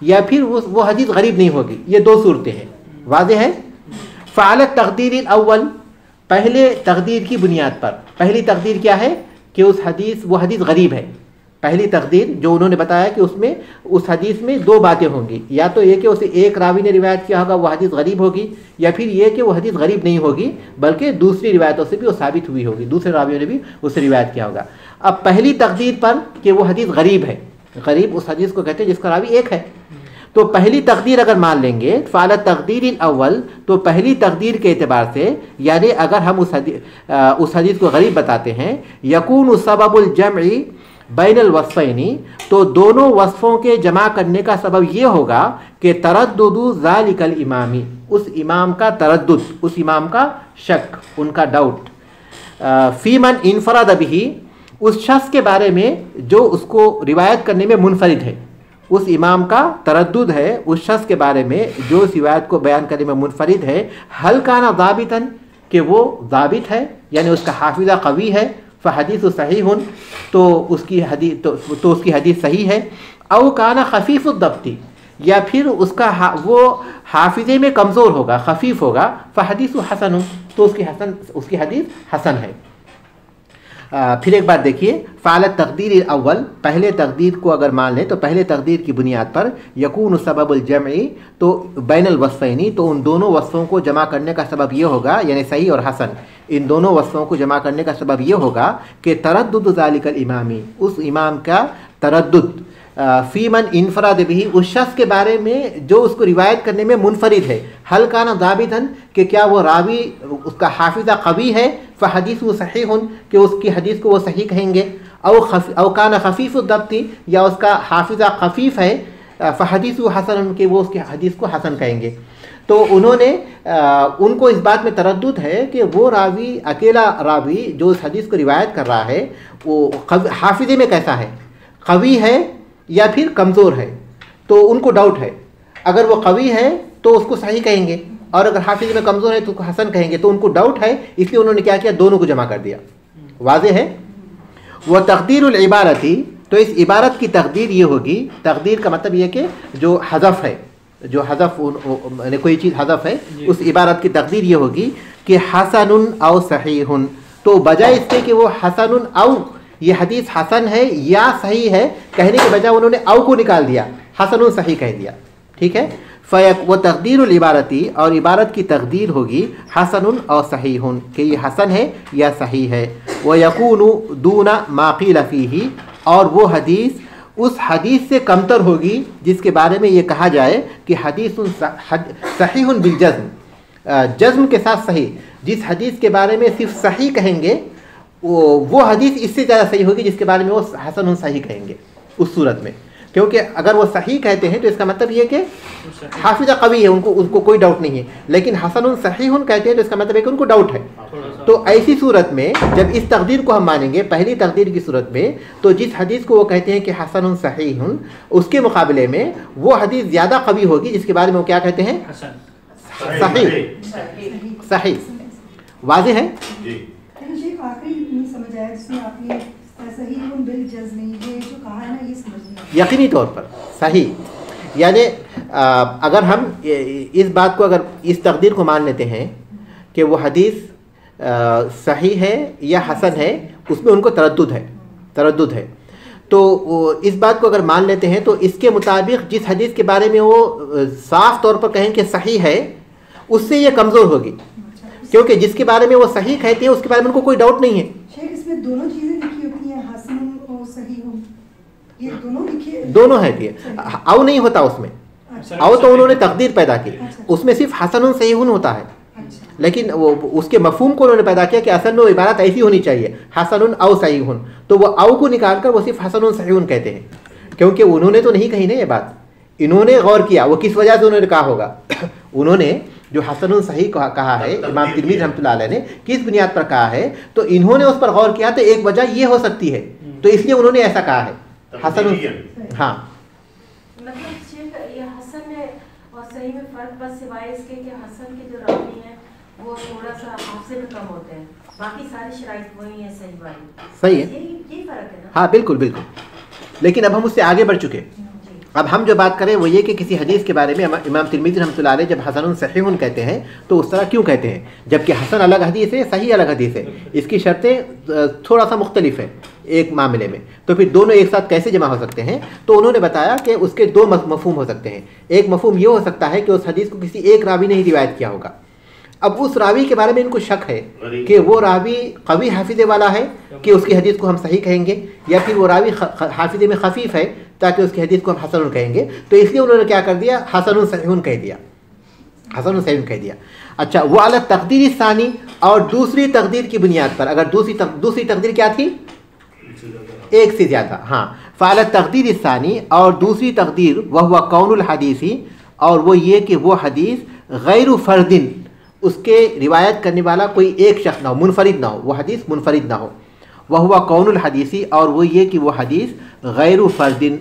یا پھر وہ حدیث غریب نہیں ہوگی. یہ دو صورتیں ہیں. واضح ہے؟ فعلت تقدیر الاول، پہلے تقدیر کی بنیاد پر. پہلی تقدیر کیا ہے کہ وہ حدیث غریب ہے. پہلی تقدیر جو انہوں نے بتایا کہ اس حدیث میں دو باتیں ہوں گی، یا تو یہ کہ اسے ایک راوی نے روایت کیا ہوگا وہ حدیث غریب ہوگی، یا پھر یہ کہ وہ حدیث غریب نہیں ہوگی بلکہ دوسری روایتوں سے بھی وہ ثابت ہوئی ہوگی، دوسرے راویوں نے بھی اسے روایت کیا ہوگا. اب پہلی تقدیر پر کہ وہ حدیث غریب ہے، غریب اس حدیث کو کہتے ہیں جس کا راوی ایک ہے. تو پہلی تقدیر اگر مان لیں گے فعلت تقدیر الاول، تو پہلی تقدیر کے اعتبار سے یعنی اگر ہم اس حدیث کو غریب بتاتے ہیں، یکون سبب الجمع بین الوصفین، تو دونوں وصفوں کے جمع کرنے کا سبب یہ ہوگا کہ تردد ذالک الامام، اس امام کا تردد، اس امام کا شک، ان کا ڈاؤٹ، فی من انفرد بہ، اس شخص کے بارے میں جو اس کو روایت کرنے میں منفرد ہے. اس امام کا تردد ہے اس شخص کے بارے میں جو اس روایت کو بیان کرنے میں منفرد ہے. حل کان ضابطا، کہ وہ ضابط ہے یعنی اس کا حافظہ قوی ہے، فحدیث صحیح، تو اس کی حدیث صحیح ہے. او کان خفیف الضبط، یا پھر اس کا وہ حافظے میں کمزور ہوگا، خفیف ہوگا، فحدیث حسن، تو اس کی حدیث حسن ہے. پھر ایک بات دیکھیے، فعلت تقدیر الاول، پہلے تقدیر کو اگر مان لیں تو پہلے تقدیر کی بنیاد پر یکون سبب الجمع، تو بین الوصفین، تو ان دونوں وصفوں کو جمع کرنے کا سبب یہ ہوگا، یعنی صحیح اور حسن، ان دونوں وصفوں کو جمع کرنے کا سبب یہ ہوگا کہ تردد ذالک الامام، اس امام کا تردد، فی من انفراد بھی، اس شخص کے بارے میں جو اس کو روایت کرنے میں منفرد ہے. حل کان ضابطا، کہ کیا وہ راوی اس کا حافظہ قوی ہے، فحدیث صحیح، کہ اس کی حدیث کو وہ صحیح کہیں گے. او کان خفیف الضبط، یا اس کا حافظہ خفیف ہے، فحدیث حسن، کہ وہ اس کی حدیث کو حسن کہیں گے. تو انہوں نے ان کو اس بات میں تردد ہے کہ وہ راوی، اکیلا راوی جو اس حدیث کو روایت کر رہا ہے، وہ حافظے میں کیسا ہے، قوی ہے یا پھر کمزور ہے. تو ان کو ڈاؤٹ ہے، اگر وہ قوی ہے تو اس کو صحیح کہیں گے، اور اگر حافظ میں کمزور ہے تو اس کو حسن کہیں گے. تو ان کو ڈاؤٹ ہے، اس لیے انہوں نے کیا کیا، دونوں کو جمع کر دیا. واضح ہے؟ وہ تقدیر العبارتی، تو اس عبارت کی تقدیر یہ ہوگی، تقدیر کا مطلب یہ کہ جو حذف ہے، جو حذف کوئی چیز حذف ہے، اس عبارت کی تقدیر یہ ہوگی کہ حسن او صحیح، تو بجائے اس کے کہ وہ حسن او یہ حدیث حسن ہے یا صحیح ہے کہنے کے بجائے انہوں نے او کو نکال دیا، حسن صحیح کہہ دیا. ٹھیک ہے؟ وہ تقدیر العبارتی، اور عبارت کی تقدیر ہوگی حسن اور صحیح، کہ یہ حسن ہے یا صحیح ہے. وَيَكُونُ دُونَ مَا قِيلَ فِيهِ، اور وہ حدیث اس حدیث سے کمتر ہوگی جس کے بارے میں یہ کہا جائے کہ حدیث صحیح بالجزم، جزم کے ساتھ صحیح. جس حدیث کے بارے میں صرف صحیح کہیں گے وہ حدیث اس سے زیادہ صحیح ہوگی جس کے بارے میں وہ حسن صحیح کہیں گے اس صورت میں. کیونکہ اگر وہ صحیح کہتے ہیں تو اس کا مطلب یہ کہ حافظہ قوی ہے، ان کو کوئی ڈاؤٹ نہیں ہے. لیکن حسن صحیح کہتے ہیں تو اس کا مطلب ہے کہ ان کو ڈاؤٹ ہے. تو ایسی صورت میں جب اس تقدیر کو ہم مانیں گے، پہلی تقدیر کی صورت میں، تو جس حدیث کو وہ کہتے ہیں کہ حسن صحیح، اس کے مقابلے میں وہ حدیث زیادہ قوی ہوگی جس کے بارے میں وہ کیا کہتے ہیں، صحیح. صحیح. واضح ہے؟ یقینی طور پر صحیح، یعنی اگر ہم اس بات کو، اگر اس تقدیر کو مان لیتے ہیں کہ وہ حدیث صحیح ہے یا حسن ہے، اس میں ان کو تردد ہے، تو اس بات کو اگر مان لیتے ہیں تو اس کے مطابق جس حدیث کے بارے میں وہ صاف طور پر کہیں کہ صحیح ہے، اس سے یہ کمزور ہوگی، کیونکہ جس کے بارے میں وہ صحیح کہتے ہیں اس کے بارے میں ان کو کوئی ڈاؤٹ نہیں ہے. اس میں دونوں چیزیں لکھی ہوتی ہیں، حسن اور صحیح، یہ دونوں لکھے، دونوں ہے. او نہیں ہوتا اس میں، او تو انہوں نے تقدیر پیدا کی، اس میں صرف حسن صحیح ہوتا ہے. لیکن وہ اس کے مفہوم کو انہوں نے پیدا کیا کہ اصل میں وہ عبارت ایسی ہونی چاہیے، حسن او صحیح، تو وہ او کو نکال کر وہ صرف حسن صحیح کہتے ہیں. کیونکہ انہوں نے تو نہیں کہی نا یہ بات، انہوں نے غور کیا، وہ کس وجہ سے انہوں نے کہا ہوگا. انہوں نے جو حسن صحیح کہا ہے، امام ترمذی رحمۃ اللہ علیہ نے کس بنیاد پر کہا ہے، تو انہوں نے اس پر غور کیا، تو ایک وجہ یہ ہو سکتی ہے، تو اس لیے انہوں نے ایسا کہا ہے حسن. ہاں، مطلب یہ حسن اور صحیح میں فرق بس سوائے اس کے کہ حسن کے جو راوی ہیں وہ تھوڑا سا حافظے میں کم ہوتے ہیں، باقی ساری شرائط وہی ہیں صحیح والی. صحیح ہے، یہی فرق ہے نا. ہاں بالکل بالکل. لیکن اب ہم اس سے آگے بڑھ چکے، اب ہم جو بات کریں وہ یہ کہ کسی حدیث کے بارے میں امام ترمذی رحمۃ اللہ علیہ جب حسن صحیح کہتے ہیں تو اس طرح کیوں کہتے ہیں، جبکہ حسن الگ حدیث ہے، صحیح الگ حدیث ہے، اس کی شرطیں تھوڑا سا مختلف ہیں ایک معاملے میں، تو پھر دونوں ایک ساتھ کیسے جمع ہو سکتے ہیں؟ تو انہوں نے بتایا کہ اس کے دو مفہوم ہو سکتے ہیں۔ ایک مفہوم یہ ہو سکتا ہے کہ اس حدیث کو کسی ایک راوی نے ہی روایت کیا ہوگا، اب اس راوی کے بارے میں ان کو شک ہے کہ وہ راوی قوی حافظے والا ہے کہ اس کی حدیث کو ہم صحیح کہیں گے، یا پھر وہ راوی حافظے میں خفیف ہے تاکہ اس کی حدیث کو ہم حسن کہیں گے، تو اس لیے انہوں نے کیا کر دیا، حسن صحیح کہہ دیا، حسن صحیح کہہ دیا۔ اچھا، وہ اعلیٰ تقدیر ثانی، اور دوسری تقدیر کی بنیاد پر، اگر دوسری تقدیر کیا تھی؟ ایک سے زیادہ، ہاں، فعلی تقدیر ثانی، اور دوسری تقدیر وہ کون الحدیثی، اور وہ یہ کہ وہ حدیث غیر فردن، اس کے روایت کرنے والا کوئی ایک شخص نہ ہو، منفرد نہ ہو، وہ حدیث منفرد نہ ہو، وہ کون الحدیثی، اور وہ یہ کہ وہ حدیث غیر فردن،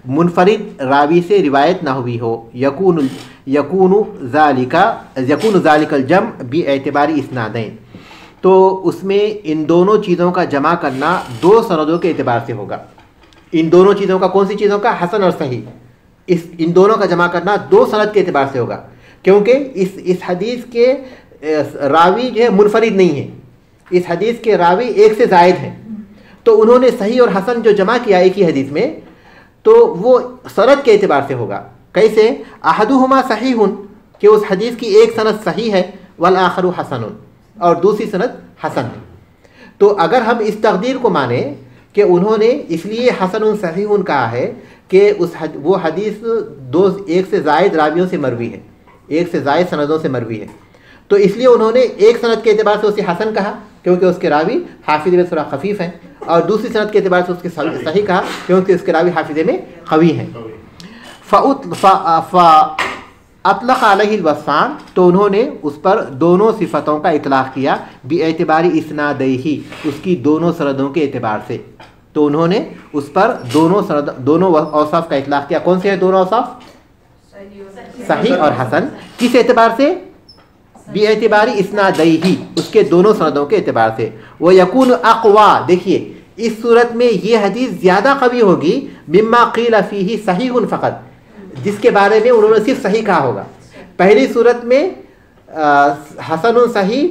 منفرد راوی سے روایت نہ ہوئی ہو، یکون ذالک الجمع باعتبار اسنادین، تو اس میں ان دونوں چیزوں کا جمع کرنا دو سندوں کے اعتبار سے ہوگا۔ ان دونوں چیزوں کا، کون سی چیزوں کا؟ حسن اور صحیح، ان دونوں کا جمع کرنا دو سند کے اعتبار سے ہوگا، کیونکہ اس حدیث کے راوی جو ہے منفرد نہیں ہے، اس حدیث کے راوی ایک سے زائد ہیں، تو انہوں نے صحیح اور حسن جو جمع کیا ایک ہی حدیث میں، تو وہ سند کے اعتبار سے ہوگا۔ کیسے؟ احدہما صحیح، کہ اس حدیث کی ایک سند صحیح ہے، والآخر حسن، اور دوسری سند حسن ہے۔ تو اگر ہم اس تقدیر کو مانیں کہ انہوں نے اس لیے حسن صحیح کہا ہے کہ وہ حدیث ایک سے زائد راویوں سے مروی ہے، ایک سے زائد سندوں سے مروی ہے، تو اس لیے انہوں نے ایک سند کے اعتبار سے اسے حسن کہا کیونکہ اس کے راوی حافظے میں تھوڑا خفیف ہیں، اور دوسری سند کے اعتبار سے اس کے صحیح کہا کیونکہ اس کے راوی حافظے میں قوی ہیں۔ اطلق علیہ الوصفان، تو انہوں نے اس پر دونوں صفتوں کا اطلاق کیا، باعتبار اسنادیہ، اس کی دونوں سندوں کے اعتبار سے، تو انہوں نے اس پر دونوں اوصاف کا اطلاق کیا۔ کون سے ہیں دونوں اوصاف؟ صحیح اور حسن، کس اعتبار سے؟ باعتبار اسنادیہ، اس کے دونوں سندوں کے اعتبار سے۔ وہ یکون اقوا، دیکھیے اس صورت میں یہ حدیث زیادہ قوی ہوگی، مما قیل فیہ صحیح فقط، جس کے بارے میں انہوں نے صرف صحیح کہا ہوگا۔ پہلی صورت میں حسن صحیح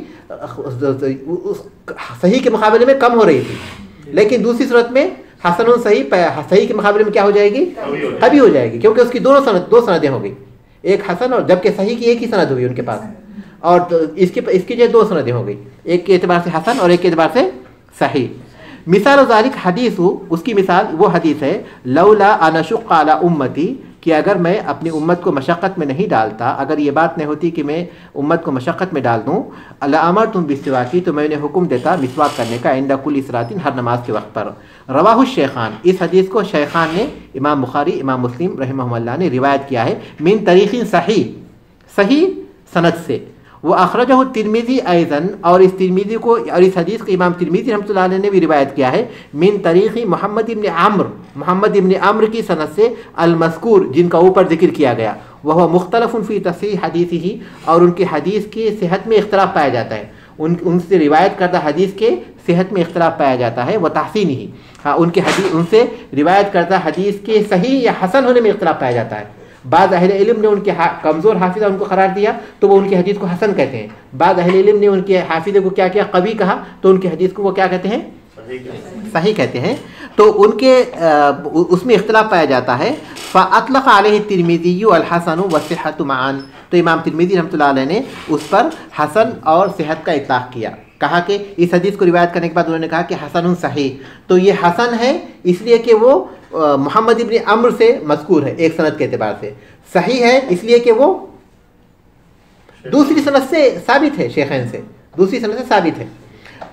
کے مقابلے میں کم ہو رہی تھی، لیکن دوسری صورت میں حسن صحیح کے مقابلے میں کیا ہو جائے گی؟ قوی ہو جائے گی، کیونکہ اس کی دو سندیں ہو گئی، ایک حسن، اور جبکہ صحیح کی ایک ہی سند ہوئی ان کے پاس، اور اس کی جو دو سندیں ہو گئی، ایک کے اعتبار سے حسن اور ایک کے اعتبار سے صحیح۔ مثال ذالک حدیث، اس کی مثال وہ حدیث ہے، لولا ان اشق علی امتی، کہ اگر میں اپنی امت کو مشقت میں نہیں ڈالتا، اگر یہ بات نہیں ہوتی کہ میں امت کو مشقت میں ڈال دوں، لامرتم بالسواک، تو میں نے حکم دیتا مسواک کرنے کا، عند کل صلاۃ، ہر نماز کے وقت پر۔ رواہ الشیخان، اس حدیث کو شیخان نے، امام بخاری، امام مسلم رحمہ اللہ نے روایت کیا ہے، من طریق صحیح سند سے۔ وہ اخرجہ ترمذی ایضاً، اور اس ترمذی کو، اور اس حدیث کو امام ترمذی رحمۃ اللہ علیہ نے بھی روایت کیا ہے، من طریق محمد ابن عمرو کی سند سے، المذکور، جن کا اوپر ذکر کیا گیا، وہ مختلف فی تصحیح حدیثہ، اور ان کی حدیث کی صحت میں اختلاف پایا جاتا ہے، ان سے روایت کردہ حدیث کے صحت میں اختلاف پایا جاتا ہے، وہ تحسین ہی، ہاں، ان سے روایت کردہ حدیث کے صحیح یا حسن ہونے میں اختلاف پایا جاتا ہے۔ بعض اہل علم نے ان کے کمزور حافظہ ان کو قرار دیا تو وہ ان کی حدیث کو حسن کہتے ہیں، بعض اہل علم نے ان کے حافظے کو کیا کیا؟ قوی کہا، تو ان کی حدیث کو وہ کیا کہتے ہیں؟ صحیح کہتے ہیں۔ تو ان کے اس میں اختلاف پایا جاتا ہے۔ فاطلق علیہ الترمذی الحسن والصحۃ معا، تو امام ترمذی رحمۃ اللہ علیہ نے اس پر حسن اور صحت کا اطلاق کیا، کہا کہ اس حدیث کو روایت کرنے کے بعد انہوں نے کہا کہ حسن صحیح، تو یہ حسن ہے اس لیے کہ وہ محمد ابن عمرو سے مذکور ہے ایک سند کے اعتبار سے، صحیح ہے اس لیے کہ وہ دوسری سند سے ثابت ہے، شیخین سے دوسری سند سے ثابت ہے۔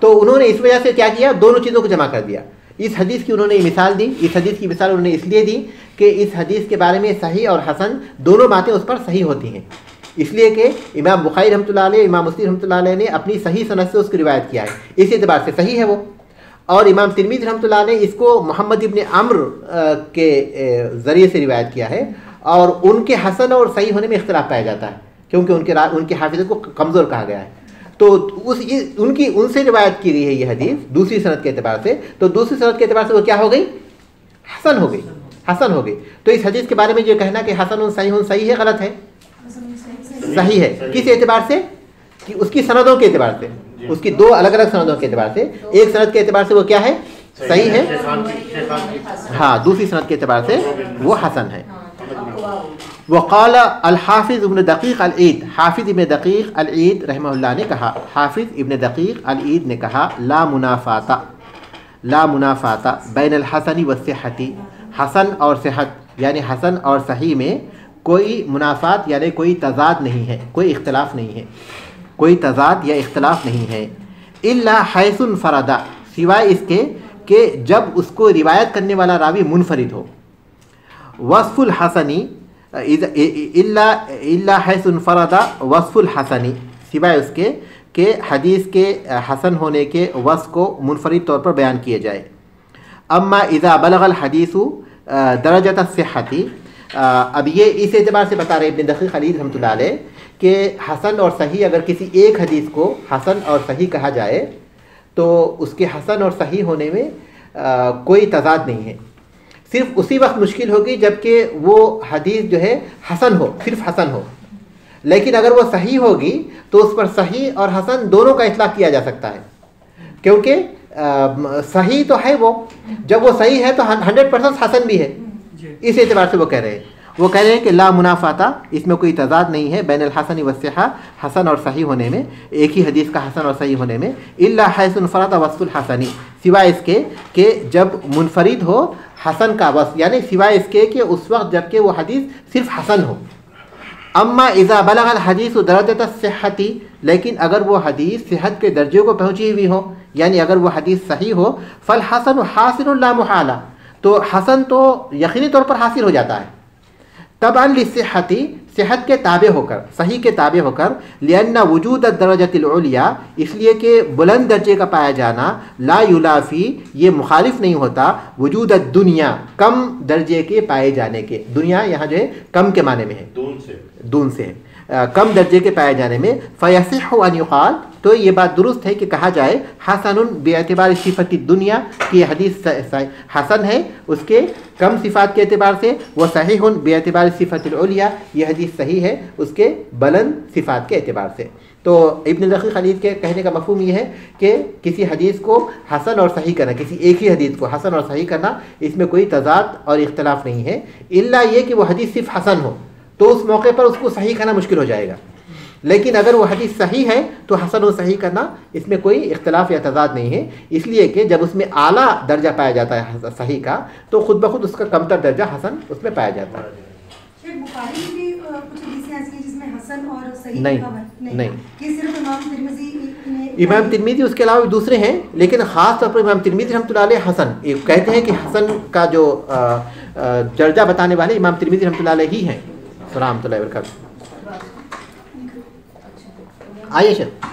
تو انہوں نے اس وجہ سے کیا کیا؟ دونوں چیزوں کو جمع کر دیا۔ اس حدیث کی انہوں نے مثال دی، اس حدیث کی مثال انہوں نے اس لیے دی کہ اس حدیث کے بارے میں صحیح اور حسن دونوں باتیں اس پر صحیح ہوتی ہیں، اس لیے کہ امام بخاری رحمۃ اللہ علیہ، امام مسلم رحمۃ اللہ علیہ نے اپنی صحیح سند سے اس کی روایت کیا ہے، اس اعتبار سے صحیح ہے وہ، اور امام ترمذی رحمۃ اللہ نے اس کو محمد ابن عمرو کے ذریعے سے روایت کیا ہے، اور ان کے حسن اور صحیح ہونے میں اختلاف پایا جاتا ہے کیونکہ ان کے حافظے کو کمزور کہا گیا ہے، تو ان سے روایت کی گئی ہے یہ حدیث دوسری سند کے اعتبار سے، تو دوسری سند کے اعتبار سے وہ کیا ہو گئی؟ حسن ہو گئی، حسن ہو گئی. تو اس حدیث کے بارے میں یہ کہنا کہ حسن صحیح ہے غلط ہے؟ صحیح ہے. کس اعتبار سے؟ کہ اس کی سندوں کے اعتبار سے, اس کی دو الگ الگ سندوں کے اعتبار سے. ایک سند کے اعتبار سے وہ کیا ہے؟ صحیح ہے. ہاں, دوسری سند کے اعتبار سے وہ حسن ہے. وقال الحافظ ابن دقیق العید, حافظ ابن دقیق العید رحمہ اللہ نے کہا, حافظ ابن دقیق العید نے کہا لا منافات بین الحسن والصحۃ, حسن اور صحت یعنی حسن اور صحیح میں کوئی منافات یعنی کوئی تضاد نہیں ہے, کوئی اختلاف نہیں ہے, کوئی تضاد یا اختلاف نہیں ہے. الا حیث انفرد, سوائے اس کے کہ جب اس کو روایت کرنے والا راوی منفرد ہو. وصف الحسنی الا حیث انفرد وصف الحسنی, سوائے اس کے کہ حدیث کے حسن ہونے کے وصف کو منفرد طور پر بیان کیے جائے. اما اذا بلغ الحدیث درجۃ الصحۃ, اب یہ اس اعتبار سے بتا رہے ابن دقیق العید رحمۃ اللہ علیہ کہ حسن اور صحیح, اگر کسی ایک حدیث کو حسن اور صحیح کہا جائے تو اس کے حسن اور صحیح ہونے میں کوئی تضاد نہیں ہے. صرف اسی وقت مشکل ہوگی جب کہ وہ حدیث جو ہے حسن ہو, صرف حسن ہو, لیکن اگر وہ صحیح ہوگی تو اس پر صحیح اور حسن دونوں کا اطلاق کیا جا سکتا ہے, کیونکہ صحیح تو ہے وہ, جب وہ صحیح ہے تو 100% حسن بھی ہے. اس اعتبار سے وہ کہہ رہے ہیں کہ لا منافاتا, اس میں کوئی تضاد نہیں ہے بین الحسن والصحہ, حسن اور صحیح ہونے میں, ایک ہی حدیث کا حسن اور صحیح ہونے میں. الا حیث انفرد وصف الحسنی, سوائے اس کے کہ جب منفرد ہو حسن کا وصف, یعنی سوائے اس کے کہ اس وقت جب کہ وہ حدیث صرف حسن ہو. اما اذا بلغ الحدیث درجۃ الصحۃ, لیکن اگر وہ حدیث صحت کے درجے کو پہنچی ہوئی ہو, یعنی اگر وہ حدیث صحیح ہو, فالحسن حاصل لا محالہ, تو حسن تو یقینی طور پر حاصل ہو جاتا ہے. تبعا للصحۃ, صحت کے تابع ہو کر, صحیح کے تابع ہو کر. لأن وجود الدرجۃ العلیٰ, اس لیے کہ بلند درجے کا پایا جانا, لا یلافی, یہ مخالف نہیں ہوتا, وجود الدنیا, کم درجے کے پائے جانے کے. دنیا یہاں جو ہے کم کے معنی میں ہے, دون سے ہے, کم درجے کے پائے جانے میں. فیصح ان یقال, تو یہ بات درست ہے کہ کہا جائے حسن باعتبار صفت الدنیا, کہ یہ حدیث حسن ہے اس کے کم صفات کے اعتبار سے. وہ صحیح باعتبار صفت العلیٰ, یہ حدیث صحیح ہے اس کے بلند صفات کے اعتبار سے. تو ابن دقیق العید کے کہنے کا مفہوم یہ ہے کہ کسی حدیث کو حسن اور صحیح کرنا, کسی ایک ہی حدیث کو حسن اور صحیح کرنا, اس میں کوئی تضاد اور اختلاف نہیں ہے, الا یہ کہ وہ حدیث صرف حسن ہو, تو اس موقع پر اس کو صحیح کرنا مشکل ہو جائے گا. لیکن اگر وہ حدیث صحیح ہے تو حسن و صحیح کرنا اس میں کوئی اختلاف یا تضاد نہیں ہے, اس لیے کہ جب اس میں اعلیٰ درجہ پایا جاتا ہے صحیح کا, تو خود بخود اس کا کمتر درجہ حسن اس میں پایا جاتا ہے. بخاری میں بھی کچھ حدیثیں ایسی ہیں جس میں حسن اور صحیح نہیں, یہ صرف امام ترمذی نے, امام ترمذی اس کے علاوہ بھی دوسرے ہیں, لیکن خاص طور پر امام ترمذی رحمۃ اللہ علیہ حسن کہتے ہیں کہ حسن کا جو درجہ بتانے والے امام ترمذی رحمۃ اللہ علیہ ہی ہیں. رحمۃ اللہ وبرکاتہ. آئیے شیخ.